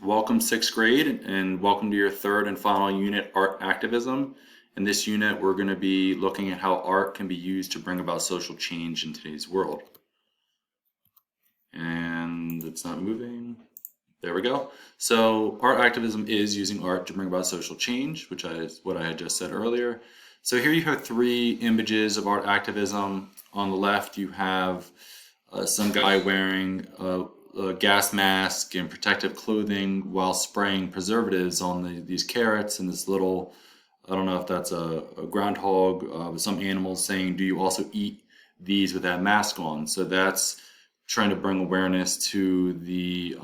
Welcome 6th grade and welcome to your third and final unit, Art Activism. In this unit, we're going to be looking at how art can be used to bring about social change in today's world. And it's not moving. There we go. So art activism is using art to bring about social change, which is what I had just said earlier. So here you have three images of art activism. On the left, you have some guy wearing a gas mask and protective clothing while spraying preservatives on these carrots and this little, I don't know if that's a groundhog, with some animals saying, do you also eat these with that mask on? So that's trying to bring awareness to the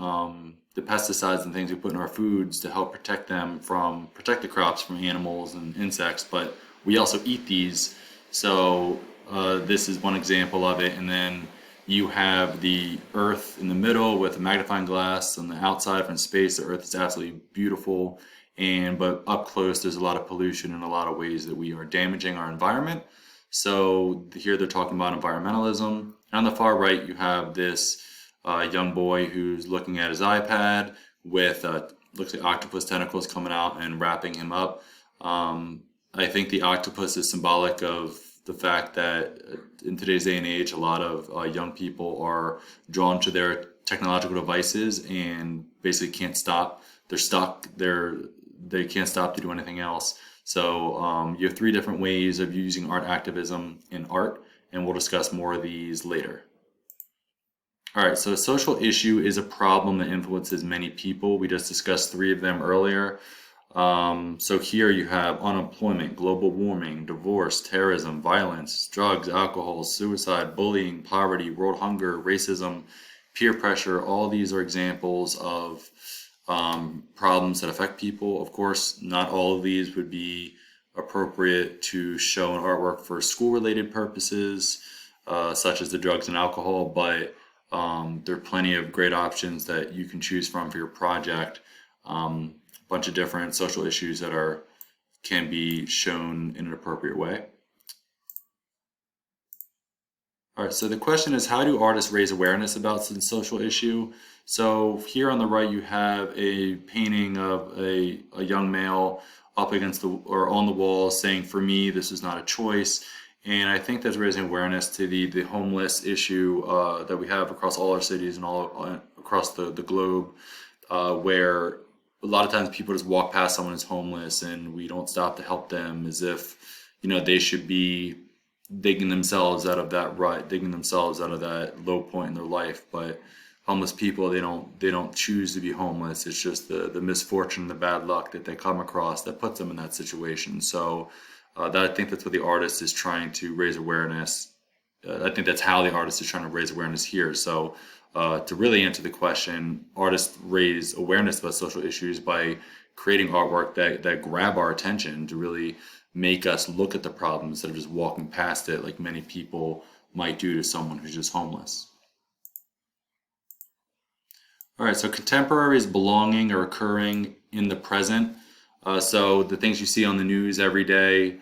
pesticides and things we put in our foods to help protect the crops from animals and insects, but we also eat these. So this is one example of it. And then you have the Earth in the middle with a magnifying glass. On the outside from space, the Earth is absolutely beautiful. But up close, there's a lot of pollution and a lot of ways that we are damaging our environment. So here they're talking about environmentalism. And on the far right, you have this young boy who's looking at his iPad with looks like octopus tentacles coming out and wrapping him up. I think the octopus is symbolic of the fact that in today's day and age, a lot of young people are drawn to their technological devices and basically can't stop. They're stuck. They can't stop to do anything else. So you have three different ways of using art activism in art, and we'll discuss more of these later. All right, so a social issue is a problem that influences many people. We just discussed three of them earlier. So here you have unemployment, global warming, divorce, terrorism, violence, drugs, alcohol, suicide, bullying, poverty, world hunger, racism, peer pressure. All these are examples of problems that affect people. Of course, not all of these would be appropriate to show in artwork for school-related purposes, such as the drugs and alcohol, but there are plenty of great options that you can choose from for your project. Bunch of different social issues that can be shown in an appropriate way. All right, so the question is, how do artists raise awareness about some social issue? So here on the right, you have a painting of a young male up against or on the wall saying, "For me, this is not a choice." And I think that's raising awareness to the homeless issue that we have across all our cities and all across the globe, where a lot of times people just walk past someone who's homeless and we don't stop to help them, as if, they should be digging themselves out of that rut, digging themselves out of that low point in their life. But homeless people, they don't choose to be homeless. It's just the misfortune, the bad luck that they come across that puts them in that situation. So I think that's what the artist is trying to raise awareness. I think that's how the artist is trying to raise awareness here. So to really answer the question, artists raise awareness about social issues by creating artwork that grab our attention, to really make us look at the problem instead of just walking past it like many people might do to someone who's just homeless. All right, so contemporary is belonging or occurring in the present. So the things you see on the news every day,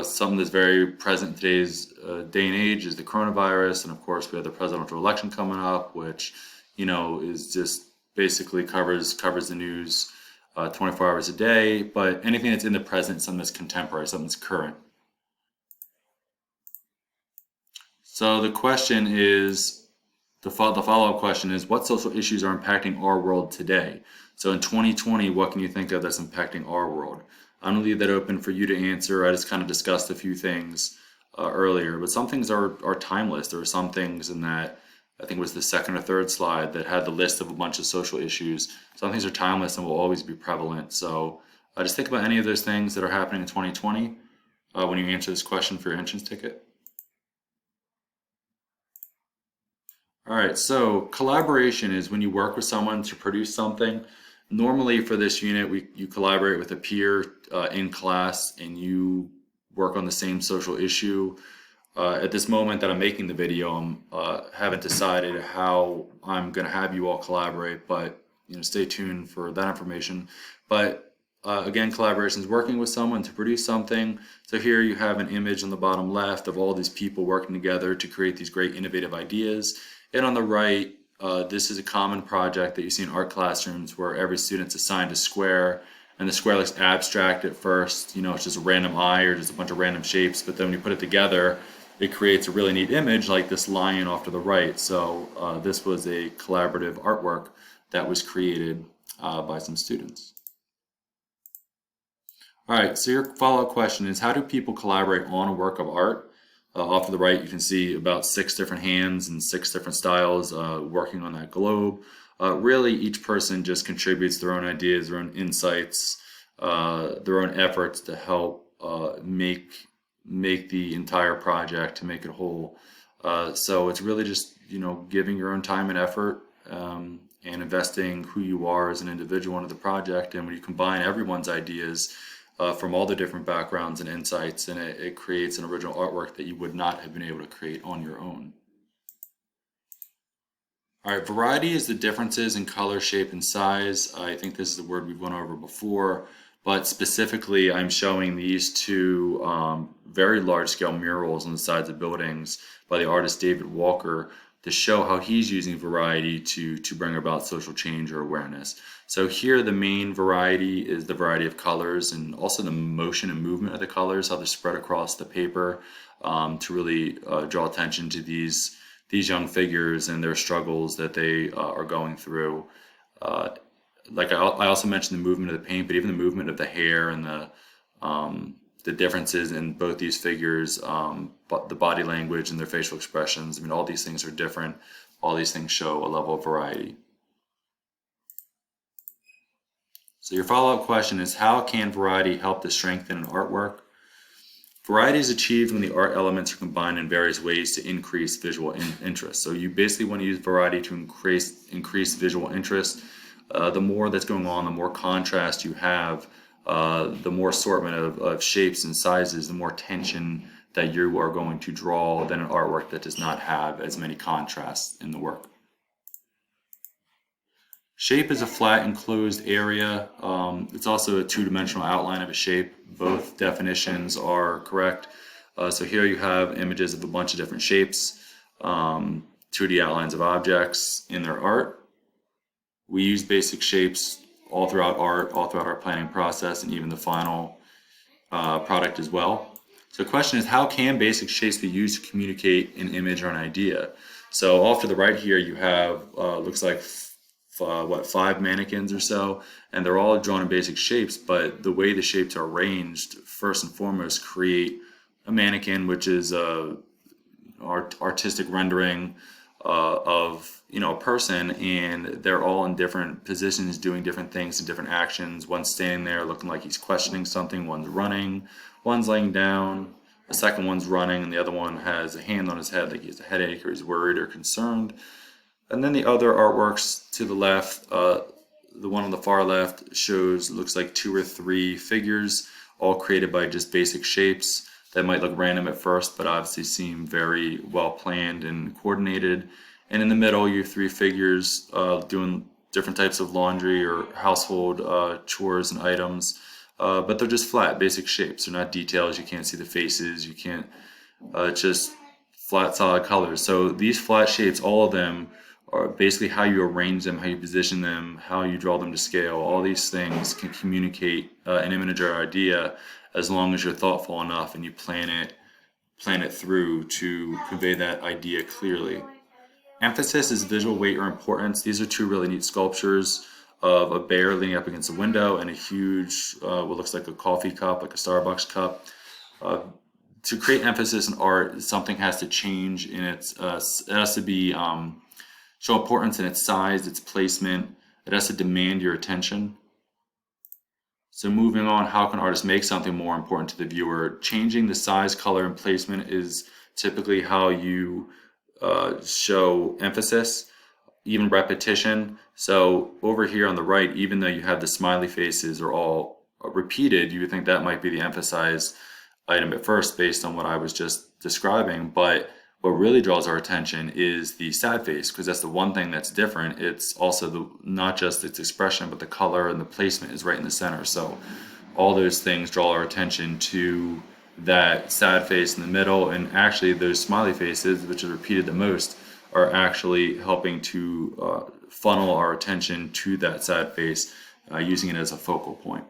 something that's very present in today's day and age is the coronavirus. And of course, we have the presidential election coming up, which, is just basically covers the news 24 hours a day. But anything that's in the present, something that's contemporary, something that's current. So the question is, the follow-up question is, what social issues are impacting our world today? So in 2020, what can you think of that's impacting our world? I'm going to leave that open for you to answer. I just kind of discussed a few things earlier, but some things are timeless. There are some things in that, I think it was the second or third slide, that had the list of a bunch of social issues. Some things are timeless and will always be prevalent. So just think about any of those things that are happening in 2020 when you answer this question for your entrance ticket. All right, so collaboration is when you work with someone to produce something. Normally for this unit, you collaborate with a peer in class and you work on the same social issue. At this moment that I'm making the video, I haven't decided how I'm going to have you all collaborate, but stay tuned for that information. But again, collaboration is working with someone to produce something. So here you have an image on the bottom left of all these people working together to create these great innovative ideas. And on the right, This is a common project that you see in art classrooms where every student's assigned a square, and the square looks abstract at first. It's just a random eye or just a bunch of random shapes, but then when you put it together, it creates a really neat image like this lion off to the right. So this was a collaborative artwork that was created by some students. All right, so your follow-up question is, how do people collaborate on a work of art? Off to the right, you can see about 6 different hands and 6 different styles working on that globe. Really, each person just contributes their own ideas, their own insights, their own efforts to help make the entire project, to make it whole. So it's really just giving your own time and effort and investing who you are as an individual into the project. And when you combine everyone's ideas from all the different backgrounds and insights, and it creates an original artwork that you would not have been able to create on your own. All right, variety is the differences in color, shape, and size. I think this is a word we've gone over before, but specifically I'm showing these 2 very large-scale murals on the sides of buildings by the artist David Walker to show how he's using variety to bring about social change or awareness. So here the main variety is the variety of colors and also the motion and movement of the colors, how they're spread across the paper to really draw attention to these young figures and their struggles that they are going through. Like I also mentioned the movement of the paint, but even the movement of the hair and the differences in both these figures, but the body language and their facial expressions. I mean, all these things are different. All these things show a level of variety. So your follow-up question is, how can variety help to strengthen an artwork? Variety is achieved when the art elements are combined in various ways to increase visual interest. So you basically want to use variety to increase visual interest. The more that's going on, the more contrast you have, the more assortment of shapes and sizes, the more tension that you are going to draw than an artwork that does not have as many contrasts in the work. Shape is a flat enclosed area. It's also a 2-dimensional outline of a shape. Both definitions are correct. So here you have images of a bunch of different shapes, 2D outlines of objects in their art. We use basic shapes all throughout art, all throughout our planning process, and even the final product as well. So the question is, how can basic shapes be used to communicate an image or an idea? So off to the right here you have, looks like 5 mannequins or so, and they're all drawn in basic shapes, but the way the shapes are arranged, first and foremost, create a mannequin, which is a artistic rendering of a person, and they're all in different positions doing different things and different actions. One's standing there looking like he's questioning something, one's running, one's laying down, the second one's running, and the other one has a hand on his head like he has a headache or he's worried or concerned. And then the other artworks to the left, the one on the far left looks like 2 or 3 figures, all created by just basic shapes that might look random at first, but obviously seem very well planned and coordinated. And in the middle, you have 3 figures doing different types of laundry or household chores and items, but they're just flat, basic shapes. They're not details. You can't see the faces. You can't, just flat, solid colors. So these flat shapes, all of them, are basically how you arrange them, how you position them, how you draw them to scale. All these things can communicate an image or idea as long as you're thoughtful enough and you plan it through to convey that idea clearly. Emphasis is visual weight or importance. These are 2 really neat sculptures of a bear leaning up against a window and a huge, what looks like a coffee cup, like a Starbucks cup. To create emphasis in art, something has to change in its, it has to be, show importance in its size, its placement. It has to demand your attention. So moving on, how can artists make something more important to the viewer? Changing the size, color, and placement is typically how you show emphasis, even repetition. So over here on the right, even though you have the smiley faces are all repeated, you would think that might be the emphasized item at first based on what I was just describing, but what really draws our attention is the sad face, because that's the one thing that's different. It's also not just its expression, but the color and the placement is right in the center. So all those things draw our attention to that sad face in the middle, and actually those smiley faces, which are repeated the most, are actually helping to funnel our attention to that sad face, using it as a focal point.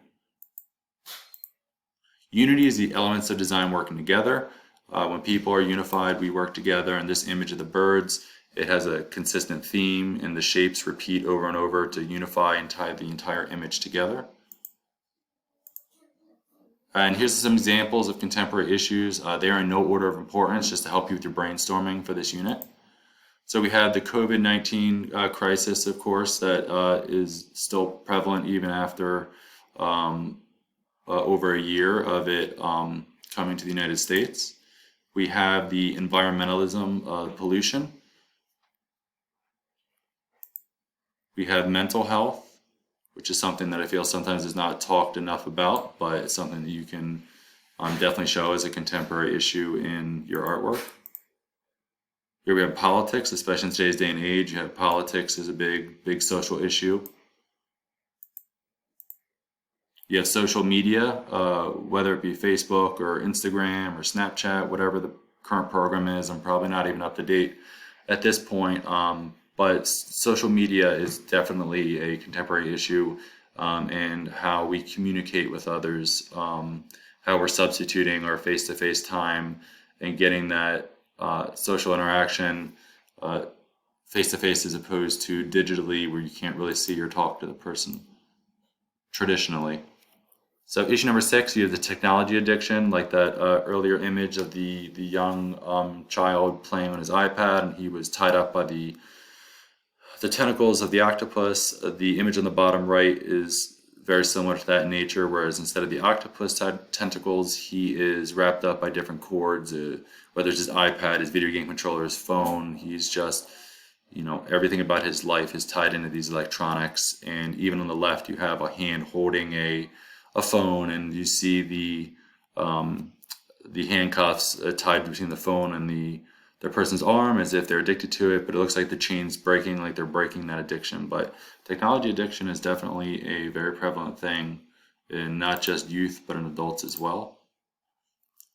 Unity is the elements of design working together. When people are unified, we work together. And this image of the birds, it has a consistent theme, and the shapes repeat over and over to unify and tie the entire image together. And here's some examples of contemporary issues. They are in no order of importance, just to help you with your brainstorming for this unit. So we have the COVID-19 crisis, of course, that is still prevalent even after over a year of it coming to the United States. We have the environmentalism, pollution. We have mental health, which is something that I feel sometimes is not talked enough about, but it's something that you can definitely show as a contemporary issue in your artwork. Here we have politics, especially in today's day and age. You have politics as a big social issue. You have social media, whether it be Facebook or Instagram or Snapchat, whatever the current program is. I'm probably not even up to date at this point, but social media is definitely a contemporary issue, and how we communicate with others, how we're substituting our face-to-face time and getting that social interaction face-to-face as opposed to digitally, where you can't really see or talk to the person traditionally. So issue number 6, you have the technology addiction, like that earlier image of the young child playing on his iPad, and he was tied up by the tentacles of the octopus. The image on the bottom right is very similar to that in nature, whereas instead of the octopus tentacles, he is wrapped up by different cords, whether it's his iPad, his video game controller, his phone. He's just, everything about his life is tied into these electronics. And even on the left, you have a hand holding a phone, and you see the handcuffs tied between the phone and the person's arm as if they're addicted to it, but it looks like the chain's breaking, like they're breaking that addiction. But technology addiction is definitely a very prevalent thing in not just youth, but in adults as well.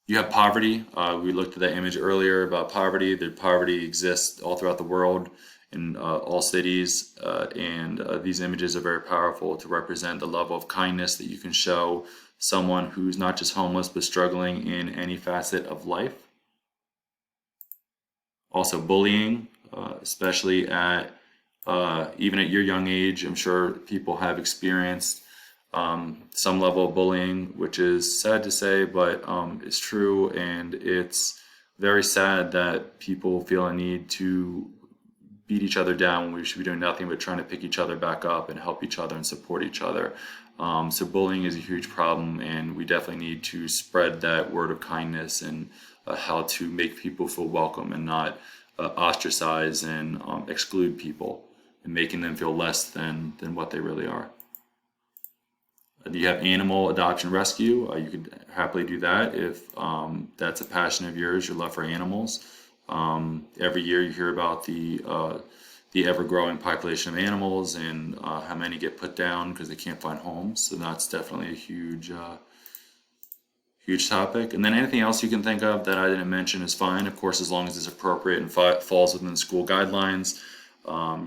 You have poverty. We looked at that image earlier about poverty. The poverty exists all throughout the world in all cities, and these images are very powerful to represent the level of kindness that you can show someone who's not just homeless, but struggling in any facet of life. Also bullying, especially even at your young age. I'm sure people have experienced some level of bullying, which is sad to say, but it's true, and it's very sad that people feel a need to beat each other down when we should be doing nothing but trying to pick each other back up and help each other and support each other. So bullying is a huge problem, and we definitely need to spread that word of kindness and how to make people feel welcome and not ostracize and exclude people, and making them feel less than what they really are. You have animal adoption rescue. You could happily do that if that's a passion of yours, your love for animals. Every year you hear about the ever-growing population of animals and how many get put down because they can't find homes. So that's definitely a huge topic. And then anything else you can think of that I didn't mention is fine, of course, as long as it's appropriate and falls within school guidelines.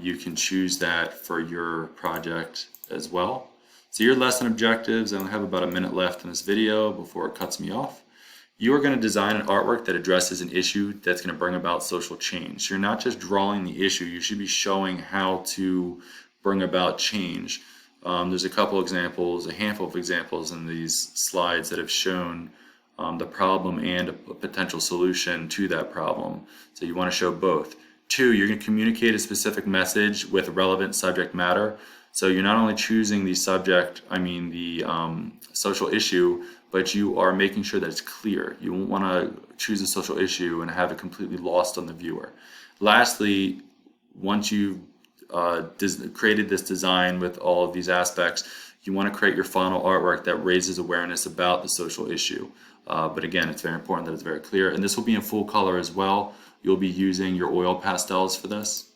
You can choose that for your project as well. So your lesson objectives, I only have about a minute left in this video before it cuts me off. You are going to design an artwork that addresses an issue that's going to bring about social change. So you're not just drawing the issue, you should be showing how to bring about change. There's a handful of examples in these slides that have shown the problem and a potential solution to that problem. So you want to show both. 2, you're going to communicate a specific message with relevant subject matter. So you're not only choosing the social issue, but you are making sure that it's clear. You won't want to choose a social issue and have it completely lost on the viewer. Lastly, once you've created this design with all of these aspects, you want to create your final artwork that raises awareness about the social issue. But again, it's very important that it's very clear. And this will be in full color as well. You'll be using your oil pastels for this.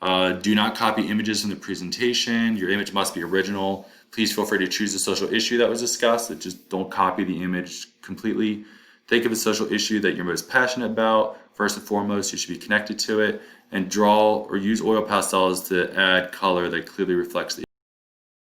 Do not copy images from the presentation. Your image must be original. Please feel free to choose the social issue that was discussed, but just don't copy the image completely. Think of a social issue that you're most passionate about. First and foremost, you should be connected to it, and draw or use oil pastels to add color that clearly reflects the